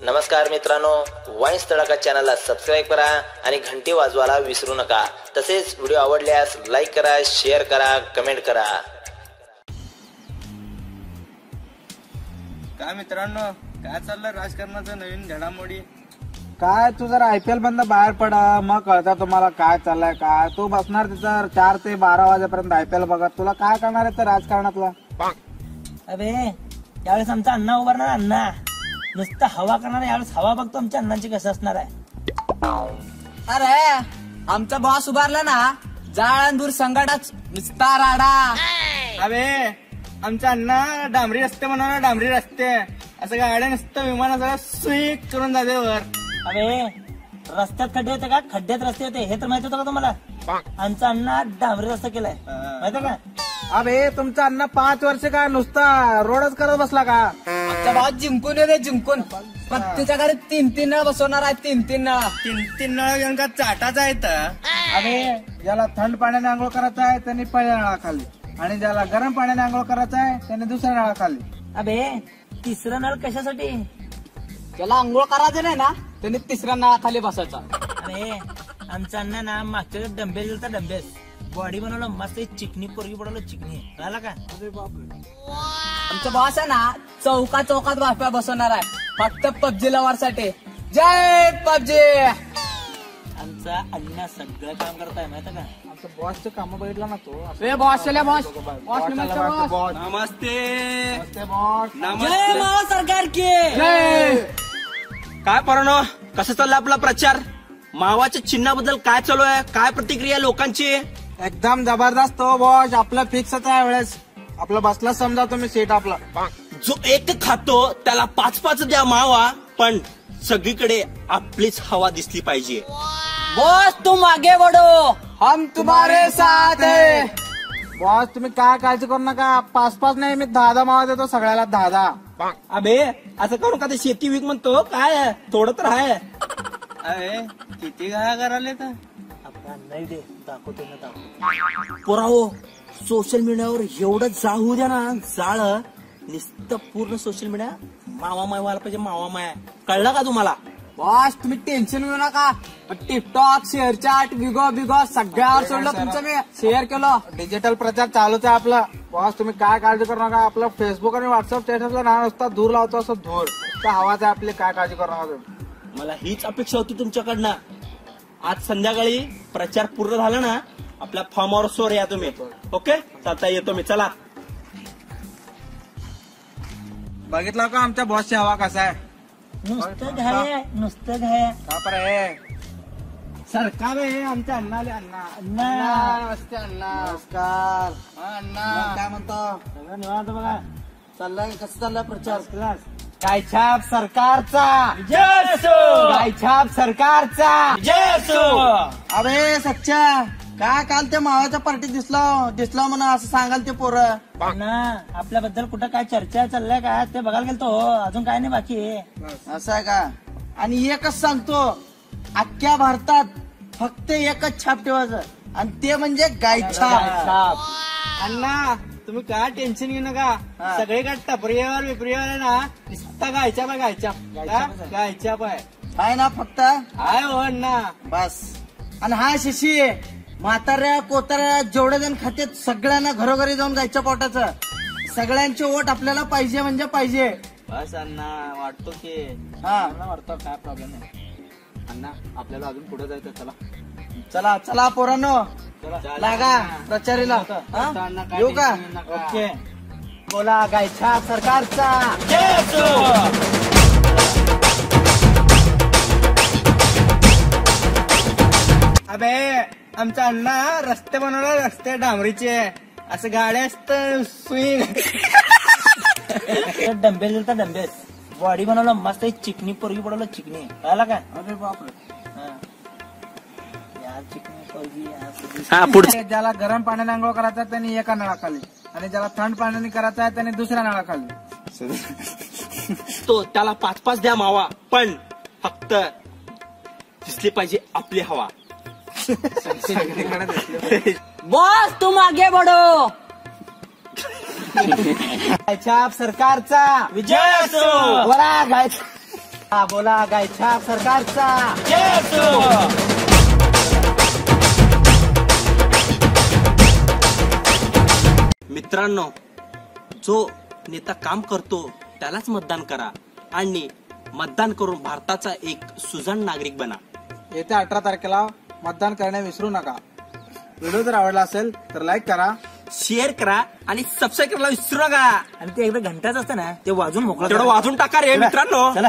नमस्कार मित्रांनो, वाईन्स तडाखा चॅनलला सबस्क्राईब करा आणि घंटी वाजवायला विसरू नका. तसेच व्हिडिओ आवडल्यास लाईक करा, शेअर करा, कमेंट करा. काय मित्रांनो, काय चाललं राजकारणाचं नवीन घडामोडी? काय तू जरा IPL बंद बाहेर पडा, मग कळतं तुम्हाला काय चाललंय. काय तू बसणार तिथं 4 ते 12 वाजेपर्यंत IPL बघत, तुला काय करणार आहे तर राजकारणातलं? अबे यावेळेस आमचा अण्णा उभारणार. अण्णा नुसतं हवा करणार. यावेळेस हवा बघतो आमच्या अण्णांची कसं असणार आहे. अरे आमचा बॉस उभारला ना, जाळ दूर संकटात नुसता राडा. अबे आमचा अण्णा डांबरी रस्ते बनवणार, डांबरी रस्ते. असं गाड्या नुसतं विमानाचा स्वीट करून जाते वर. अबे रस्त्यात खड्डे होते का? खड्ड्यात रस्ते होते हे तर माहित होतं का तुम्हाला? आमचा अण्णा डांबरी रस्ता केलाय, माहिती का? अबे तुमचा अण्णा 5 वर्ष काय नुसता रोडच करत बसला का? आमचा बॉस जिंकून येते, जिंकून प्रत्येच्या घरी 3-3 नळ बसवणार आहे. 3-3 नळ. 3 नळ घेऊन का चाटाचा येतं. अबे ज्याला थंड पाण्याने आंघोळ करायचं आहे त्यांनी पहिल्या नळाखाली, आणि ज्याला गरम पाण्याने आंघोळ करायचं आहे त्यांनी दुसऱ्या नळाखाली. अबे तिसरा नळ कशासाठी? ज्याला आंघोळ करायचं नाही ना त्यांनी 3ऱ्या नळाखाली बसायचा. अरे आमचा अण्णा ना मागच्या डंबेल दिलता, डंबेल बॉडी बनवलं मस्त. चिकनी पोरगी बनवलं, चिकनी. कळाला का? आमचा बॉस आहे ना चौकात बाफ्या बसवणार आहे फक्त PUBG लवरसाठी. जय PUBG. आमचा अण्णा सगळं काम करत आहे, माहिती का? आमचं बॉसचं काम बघितलं ना तो. बॉस चले बॉस. नमस्ते. जय मावा सरकार की. काय पोरांनो, कसं चाललं आपला प्रचार? मावाच्या चिन्हाबद्दल काय चालू आहे? काय प्रतिक्रिया लोकांची? एकदम जबरदस्त हो बॉस, आपलं फिक्सच आहे वेळेस. आपलं बसला समजा तुम्ही सीट आपला. जो एक खातो त्याला 5-5 द्या मावा, पण सगळीकडे आपलीच हवा दिसली पाहिजे. बॉस तुम आगे बढ़ो, हम तुम्हारे साथ है. बॉस तुम्ही काय काळजी करू नका, 5-5 नाही मी 10 मावा देतो सगळ्याला. 10. अबे असं करू का? ते शेती वीक म्हणतो काय? थोडं तर आहे. अरे किती गाया करायला तर आपला नाही दे, दाखवतो ना, दाखव. पोराहो, सोशल मीडियावर एवढं जाळू द्या ना, जाळ नुसतं पूर्ण सोशल मीडिया मावा माय व्हायला पाहिजे. मावा माय कळलं का तुम्हाला? बॉस तुम्ही टेन्शन घेऊ नका. टिकटॉक, शेअरचॅट, बिगो सगळ्यावर सोडलं तुमचं. मी शेअर केलं. डिजिटल प्रचार चालूच आहे आपला. बॉस तुम्ही काय काळजी करू नका. आपलं फेसबुक आणि व्हॉट्सअप स्टेटसला ना नुसता धूर लावतो, असं धूर हवाच आहे आपली. काय काळजी करू नका तुम्ही. मला हीच अपेक्षा होती तुमच्याकडनं. आज संध्याकाळी प्रचार पूर्ण झाला ना, आपल्या फार्म हाऊसवर या तुम्ही. ओके, चालता येतो मी. चला. बघितलं का आमच्या बॉसची हवा कसा आहे? नुसतं घाय, नुसतं घाय. बापर आहे. सरकार आहे आमच्या अण्णा आले. अण्णा अण्णा नमस्ते अण्णा. नमस्कार. अण्णा काय म्हणतो? सगळं निवांत बघा. चाललाय कसं चाललाय प्रचार? क्लास. गायछाप सरकारचा. जय असो. गायछाप सरकारचा. जय असो. अरे सच्चा, काय काल त्या मावाच्या पार्टीत दिसला म्हणून असं सांगाल ते पोरं. अण्णा आपल्याबद्दल कुठं काय चर्चा चालल्या का ते बघायला गेलतो. अजून काय नाही बाकी. असं आहे का? आणि एकच सांगतो, अख्ख्या भारतात फक्त एकच छाप ठेवायचं, आणि ते म्हणजे गायछाप. अण्णा तुम्ही काय टेन्शन घेऊ नका. सगळीकडे टपरीवर विपरीवर ना नुसता गायछाप आहे. गायछाप आहे. आहे ना फक्त? आहे हो अण्णा. बस. आणि हा शिशी म्हाताऱ्या कोताऱ्या जेवढे जण खात्यात सगळ्यांना घरोघरी जाऊन गायच्या पोटाचं. सगळ्यांचे वोट आपल्याला पाहिजे म्हणजे पाहिजे. बस अण्णा वाटतो की वाटतो काय प्रॉब्लेम नाही. अण्णा आपल्याला अजून पुढे जायचं. चला चला चला पोरांनो, लागा प्रचारीला. येऊ का? ओके. बोला गायछाप सरकारचा. जय असो. अबे आमचा अण्णा रस्ते बनवणार, रस्ते डांबरीचे. असं गाड्या असतं स्विंग. डंबेल दिलता, डंबेल बॉडी बनवलं मस्त. चिकनी पोरगी बनवलं, चिकनी. कळाला का? अरे बापरे. चिकनी पोरगी. हा पुढे. ज्याला गरम पाण्याने आंघोळ करायचं आहे त्यांनी एका नळाखाली, आणि ज्याला थंड पाण्याने करायचं आहे त्यांनी दुसऱ्या नळाखाली. तो त्याला 5-5 द्या मावा, पण फक्त दिसली पाहिजे आपली हवा. बॉस तुम आगे बढ़ो. गायछाप सरकारचा. विजय असो. बोला गायछाप. हा बोला गायछाप सरकारचा. मित्रांनो, जो नेता काम करतो त्यालाच मतदान करा आणि मतदान करून भारताचा एक सुजाण नागरिक बना. येत्या 18 तारखेला मतदान करण्यास विसरू नका. व्हिडिओ जर आवडला असेल तर लाईक करा, शेअर करा आणि सबस्क्राईब करायला विसरू नका. आणि ते एकदा घंटाच असतं ना ते वाजून मोकळं तेवढं करा. वाजून टाका रे मित्रांनो. चला